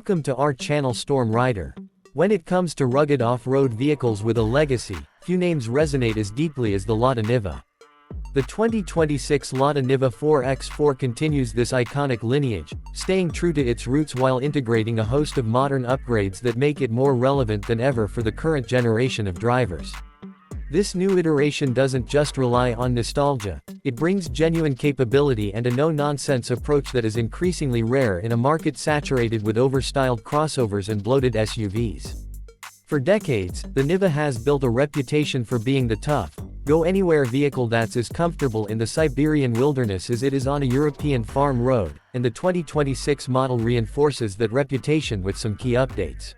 Welcome to our channel Storm Rider. When it comes to rugged off-road vehicles with a legacy, few names resonate as deeply as the Lada Niva. The 2026 Lada Niva 4x4 continues this iconic lineage, staying true to its roots while integrating a host of modern upgrades that make it more relevant than ever for the current generation of drivers. This new iteration doesn't just rely on nostalgia, it brings genuine capability and a no-nonsense approach that is increasingly rare in a market saturated with overstyled crossovers and bloated SUVs. For decades, the Niva has built a reputation for being the tough, go-anywhere vehicle that's as comfortable in the Siberian wilderness as it is on a European farm road, and the 2026 model reinforces that reputation with some key updates.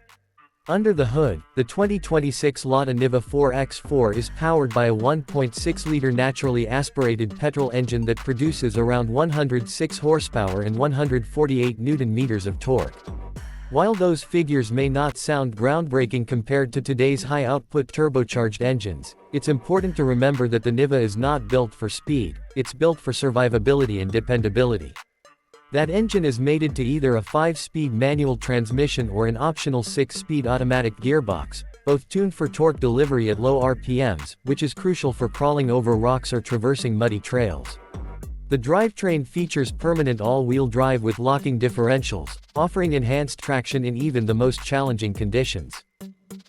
Under the hood, the 2026 Lada Niva 4x4 is powered by a 1.6-liter naturally aspirated petrol engine that produces around 106 horsepower and 148 Nm of torque. While those figures may not sound groundbreaking compared to today's high-output turbocharged engines, it's important to remember that the Niva is not built for speed, it's built for survivability and dependability. That engine is mated to either a 5-speed manual transmission or an optional 6-speed automatic gearbox, both tuned for torque delivery at low RPMs, which is crucial for crawling over rocks or traversing muddy trails. The drivetrain features permanent all-wheel drive with locking differentials, offering enhanced traction in even the most challenging conditions.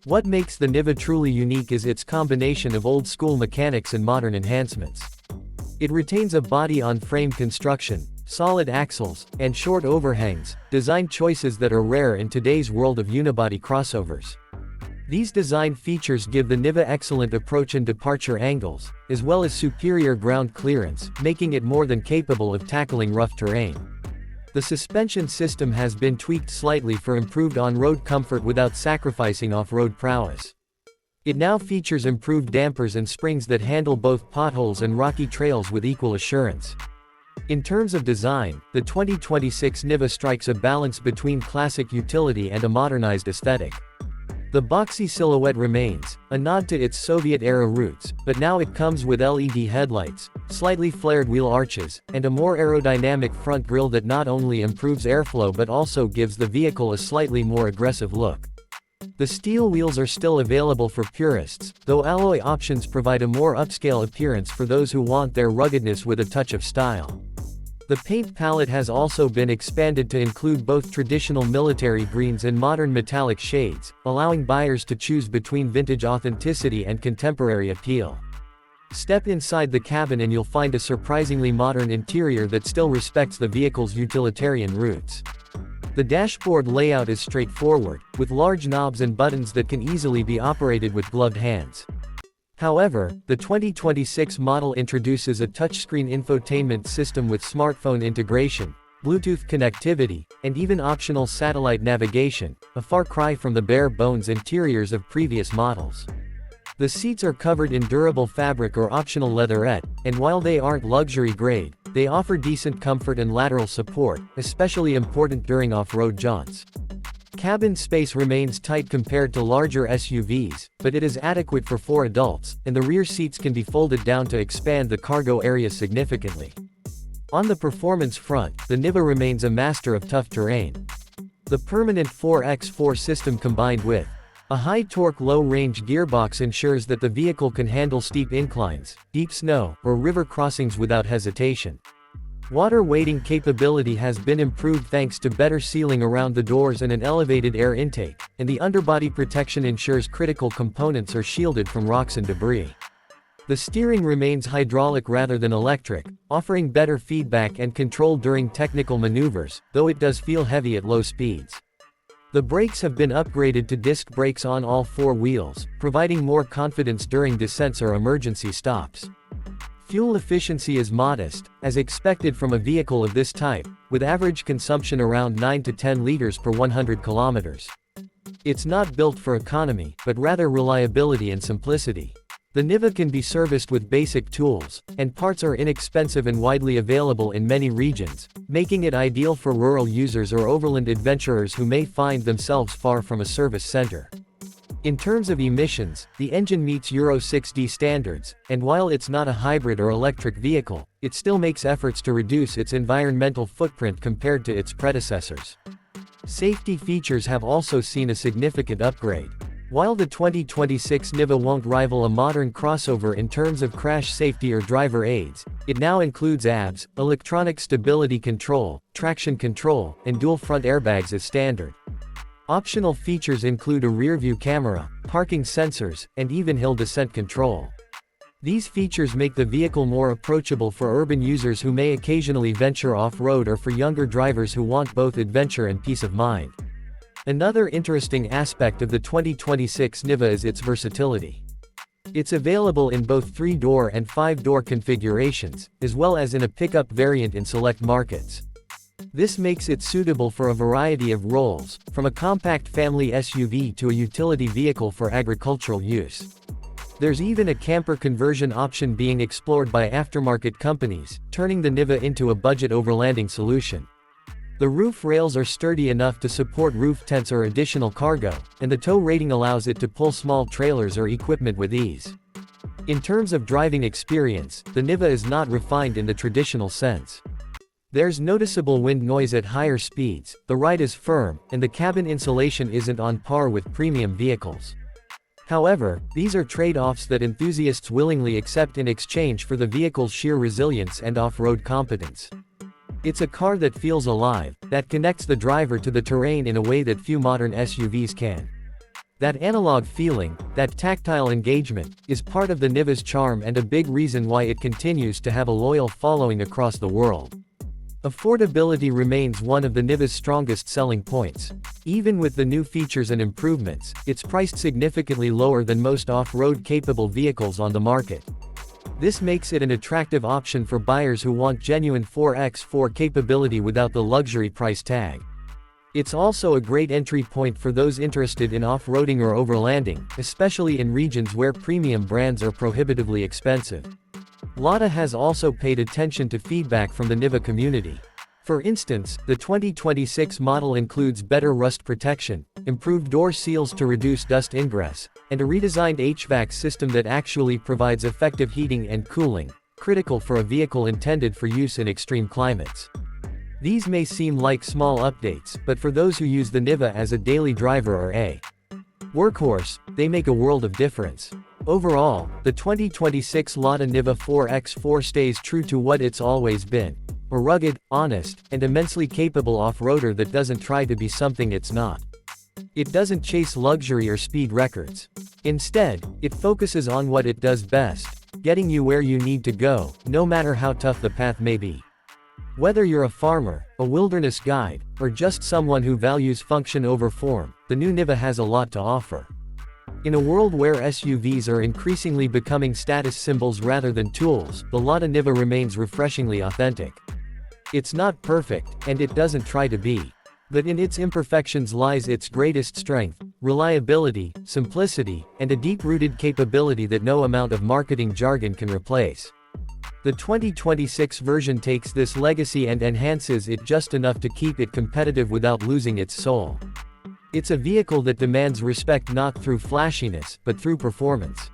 What makes the Niva truly unique is its combination of old-school mechanics and modern enhancements. It retains a body-on-frame construction, solid axles, and short overhangs, design choices that are rare in today's world of unibody crossovers. These design features give the Niva excellent approach and departure angles, as well as superior ground clearance, making it more than capable of tackling rough terrain. The suspension system has been tweaked slightly for improved on-road comfort without sacrificing off-road prowess. It now features improved dampers and springs that handle both potholes and rocky trails with equal assurance. In terms of design, the 2026 Niva strikes a balance between classic utility and a modernized aesthetic. The boxy silhouette remains, a nod to its Soviet-era roots, but now it comes with LED headlights, slightly flared wheel arches, and a more aerodynamic front grille that not only improves airflow but also gives the vehicle a slightly more aggressive look. The steel wheels are still available for purists, though alloy options provide a more upscale appearance for those who want their ruggedness with a touch of style. The paint palette has also been expanded to include both traditional military greens and modern metallic shades, allowing buyers to choose between vintage authenticity and contemporary appeal. Step inside the cabin and you'll find a surprisingly modern interior that still respects the vehicle's utilitarian roots. The dashboard layout is straightforward, with large knobs and buttons that can easily be operated with gloved hands. However, the 2026 model introduces a touchscreen infotainment system with smartphone integration, Bluetooth connectivity, and even optional satellite navigation, a far cry from the bare-bones interiors of previous models. The seats are covered in durable fabric or optional leatherette, and while they aren't luxury grade, they offer decent comfort and lateral support, especially important during off-road jaunts. Cabin space remains tight compared to larger SUVs, but it is adequate for 4 adults, and the rear seats can be folded down to expand the cargo area significantly. On the performance front, the Niva remains a master of tough terrain. The permanent 4x4 system combined with a high-torque low-range gearbox ensures that the vehicle can handle steep inclines, deep snow, or river crossings without hesitation. Water wading capability has been improved thanks to better sealing around the doors and an elevated air intake, and the underbody protection ensures critical components are shielded from rocks and debris. The steering remains hydraulic rather than electric, offering better feedback and control during technical maneuvers, though it does feel heavy at low speeds. The brakes have been upgraded to disc brakes on all 4 wheels, providing more confidence during descents or emergency stops. Fuel efficiency is modest, as expected from a vehicle of this type, with average consumption around 9 to 10 liters per 100 kilometers. It's not built for economy, but rather reliability and simplicity. The Niva can be serviced with basic tools, and parts are inexpensive and widely available in many regions, making it ideal for rural users or overland adventurers who may find themselves far from a service center. In terms of emissions, the engine meets Euro 6D standards, and while it's not a hybrid or electric vehicle, it still makes efforts to reduce its environmental footprint compared to its predecessors. Safety features have also seen a significant upgrade. While the 2026 Niva won't rival a modern crossover in terms of crash safety or driver aids, it now includes ABS, electronic stability control, traction control, and dual front airbags as standard. Optional features include a rear-view camera, parking sensors, and even hill descent control. These features make the vehicle more approachable for urban users who may occasionally venture off-road or for younger drivers who want both adventure and peace of mind. Another interesting aspect of the 2026 Niva is its versatility. It's available in both 3-door and 5-door configurations, as well as in a pickup variant in select markets. This makes it suitable for a variety of roles, from a compact family SUV to a utility vehicle for agricultural use. There's even a camper conversion option being explored by aftermarket companies, turning the Niva into a budget overlanding solution. The roof rails are sturdy enough to support roof tents or additional cargo, and the tow rating allows it to pull small trailers or equipment with ease. In terms of driving experience, the Niva is not refined in the traditional sense. There's noticeable wind noise at higher speeds, the ride is firm, and the cabin insulation isn't on par with premium vehicles. However, these are trade-offs that enthusiasts willingly accept in exchange for the vehicle's sheer resilience and off-road competence. It's a car that feels alive, that connects the driver to the terrain in a way that few modern SUVs can. That analog feeling, that tactile engagement, is part of the Niva's charm and a big reason why it continues to have a loyal following across the world. Affordability remains one of the Niva's strongest selling points. Even with the new features and improvements, it's priced significantly lower than most off-road capable vehicles on the market. This makes it an attractive option for buyers who want genuine 4x4 capability without the luxury price tag. It's also a great entry point for those interested in off-roading or overlanding, especially in regions where premium brands are prohibitively expensive. Lada has also paid attention to feedback from the Niva community. For instance, the 2026 model includes better rust protection, improved door seals to reduce dust ingress, and a redesigned HVAC system that actually provides effective heating and cooling, critical for a vehicle intended for use in extreme climates. These may seem like small updates, but for those who use the Niva as a daily driver or a workhorse, they make a world of difference. Overall, the 2026 Lada Niva 4x4 stays true to what it's always been: a rugged, honest, and immensely capable off-roader that doesn't try to be something it's not. It doesn't chase luxury or speed records. Instead, it focuses on what it does best: getting you where you need to go, no matter how tough the path may be. Whether you're a farmer, a wilderness guide, or just someone who values function over form, the new Niva has a lot to offer. In a world where SUVs are increasingly becoming status symbols rather than tools, the Lada Niva remains refreshingly authentic. It's not perfect, and it doesn't try to be. But in its imperfections lies its greatest strength: reliability, simplicity, and a deep-rooted capability that no amount of marketing jargon can replace. The 2026 version takes this legacy and enhances it just enough to keep it competitive without losing its soul. It's a vehicle that demands respect not through flashiness, but through performance.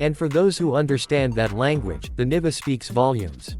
And for those who understand that language, the Niva speaks volumes.